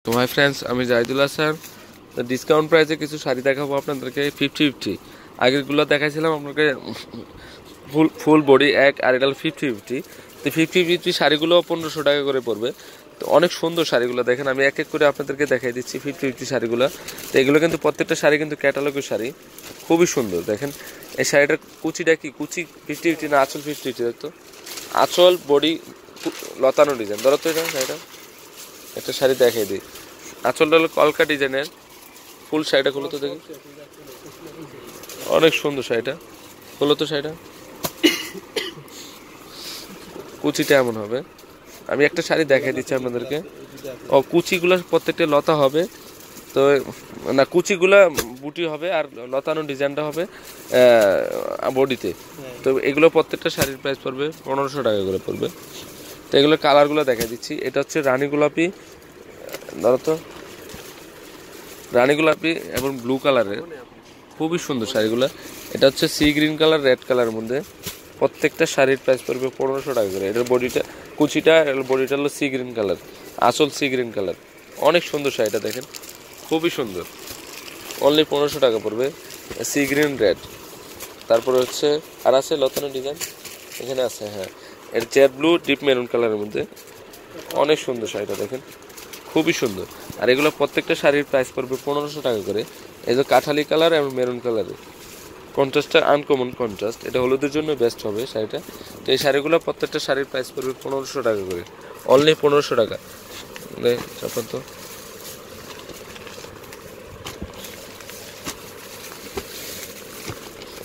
তো hi friends, আমি জাহিদুল হাসান। তো ডিসকাউন্ট প্রাইসে কিছু শাড়ি দেখাবো আপনাদেরকে 50-50। আগেরগুলো দেখাইছিলাম আপনাকে ফুল বডি এক, আর এটা 50-50। তো 50-50 শাড়িগুলো 1500 টাকা করে পড়বে। তো অনেক সুন্দর শাড়িগুলো দেখেন, আমি এক এক করে আপনাদেরকে দেখাই দিচ্ছি 50-50 শাড়িগুলো। তো এগুলো কিন্তু প্রত্যেকটা শাড়ি কিন্তু ক্যাটালগের শাড়ি, খুবই সুন্দর। দেখেন এই শাড়িটার কুচিটা কি কুচি 50-50 না আঁচল 50-50? দেখতো আঁচল বডি লতানো ডিজাইন। ধরো তো এটা শাড়িটা, একটা শাড়ি দেখাই দিই। আঁচলটা হলো কলকা ডিজাইনের, ফুল শাড়িটা খুলো তো দেখি। অনেক সুন্দর শাড়িটা, খুলো তো শাড়িটা। কুচিটা এমন হবে, আমি একটা শাড়ি দেখাই দিচ্ছি আপনাদেরকে। ও কুচিগুলো প্রত্যেকটা লতা হবে, তো না কুচিগুলা বুটি হবে আর লতানো ডিজাইনটা হবে বডিতে। তো এগুলো প্রত্যেকটা শাড়ির প্রাইস পড়বে 1500 টাকা করে পড়বে। তো এগুলো কালারগুলো দেখাই দিচ্ছি। এটা হচ্ছে রানী গোলাপি, ধরো তো রানী গোলাপি এবং ব্লু কালারের, খুবই সুন্দর শাড়িগুলো। এটা হচ্ছে সি গ্রিন কালার, রেড কালারের মধ্যে। প্রত্যেকটা শাড়ির প্রাইস পড়বে 1500 টাকা করে। এটার বডিটা কুচিটা, বডিটা হলো সি গ্রিন কালার, আসল সি গ্রিন কালার। অনেক সুন্দর শাড়িটা দেখেন, খুবই সুন্দর। অনলি 1500 টাকা পড়বে, সি গ্রিন রেড। তারপরে হচ্ছে আর আছে লতানো ডিজাইন, এখানে আছে। হ্যাঁ, এর জেড ব্লু ডিপ মেরুন কালারের মধ্যে। অনেক সুন্দর শাড়িটা দেখেন, খুবই সুন্দর। আর এগুলো প্রত্যেকটা শাড়ির প্রাইস পড়বে 1500 টাকা করে। এই যে কাঠালি কালার এবং মেরুন কালারের কন্ট্রাস্টটা আনকমন কন্ট্রাস্ট, এটা হলুদের জন্য বেস্ট হবে শাড়িটা। তো এই শাড়িগুলো প্রত্যেকটা শাড়ির প্রাইস পড়বে 1500 টাকা করে, অনলি 1500 টাকা। তো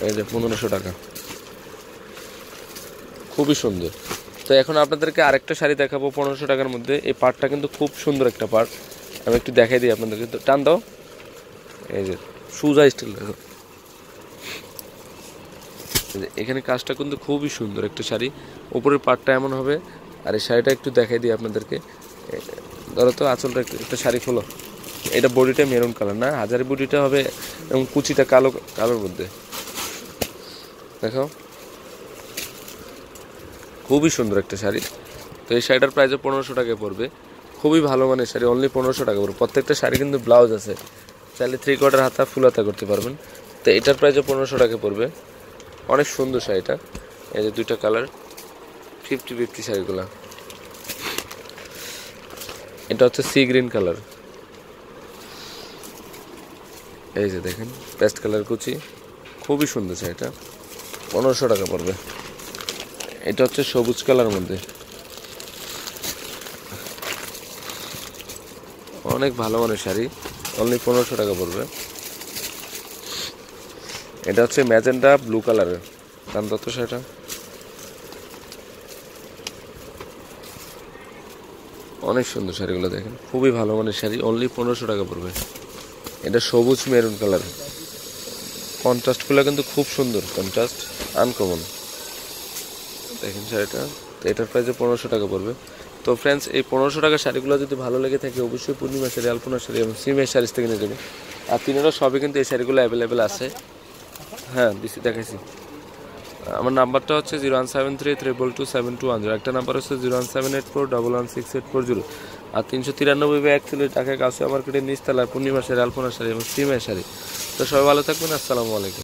এই যে 1500 টাকা, খুবই সুন্দর। তো এখন আপনাদেরকে আরেকটা শাড়ি দেখাবো 1500 টাকার মধ্যে। এই পাড়টা কিন্তু খুব সুন্দর একটা পাড়, আমি একটু দেখাই দিই আপনাদেরকে। তো টান দাও, এই যে সুজা স্টাইল দেখো, এখানে কাজটা কিন্তু খুবই সুন্দর একটা শাড়ি। উপরের পাটটা এমন হবে। আর এই শাড়িটা একটু দেখাই দিই আপনাদেরকে। ধরো তো আঁচলটা একটা শাড়ি খোলো। এটা বডিটা মেরুন কালার না, হাজারি বডিটা হবে এবং কুচিটা কালো কালোর মধ্যে। দেখো খুবই সুন্দর একটা শাড়ি। তো এই শাড়িটার প্রাইসও 1500 টাকায় পড়বে। খুবই ভালো মানের শাড়ি, অনলি 1500 টাকা পড়বে। প্রত্যেকটা শাড়ি কিন্তু ব্লাউজ আছে, চাইলে 3/4 হাতা ফুল হাতা করতে পারবেন। তো এটার প্রাইসও 1500 টাকা পড়বে। অনেক সুন্দর শাড়িটা, এই যে দুইটা কালার 50-50 শাড়িগুলা। এটা হচ্ছে সি গ্রিন কালার, এই যে দেখেন পেস্ট কালার কুচি, খুবই সুন্দর শাড়িটা, 1500 টাকা পড়বে। এটা হচ্ছে সবুজ কালার মধ্যে, অনেক ভালো মানের শাড়ি, অনলি 1500 টাকা পড়বে। এটা হচ্ছে ম্যাজেন্টা ব্লু কালারের, দাম কত শাড়িটা? অনেক সুন্দর শাড়িগুলো দেখেন, খুবই ভালো মানের শাড়ি, অনলি 1500 টাকা পড়বে। এটা সবুজ মেরুন কালার, কন্ট্রাস্টগুলো কিন্তু খুব সুন্দর, কন্ট্রাস্ট আনকমন। দেখেন শাড়িটা, তো এটার প্রাইসে 1500 টাকা পড়বে। তো ফ্রেন্ডস, এই 1500 টাকার শাড়িগুলো যদি ভালো লেগে থাকে অবশ্যই পূর্ণিমা শাড়ি, আলপনা শাড়ি এবং সিমের শাড়ি থেকে নিয়ে যাবে। আর তিনেরও সবই কিন্তু এই শাড়িগুলো অ্যাভেলেবেল আছে। হ্যাঁ দিচ্ছি, দেখাইছি। আমার নাম্বারটা হচ্ছে 01733227210। একটা নাম্বার হচ্ছে 01784116840। আর 393 এক ছিল টাকা কাছে মার্কেটের নিচতলায় পূর্ণিমা শাড়ি, আলপনা শাড়ি এবং সিমের শাড়ি। তো সবাই ভালো থাকবেন, আসসালামু আলাইকুম।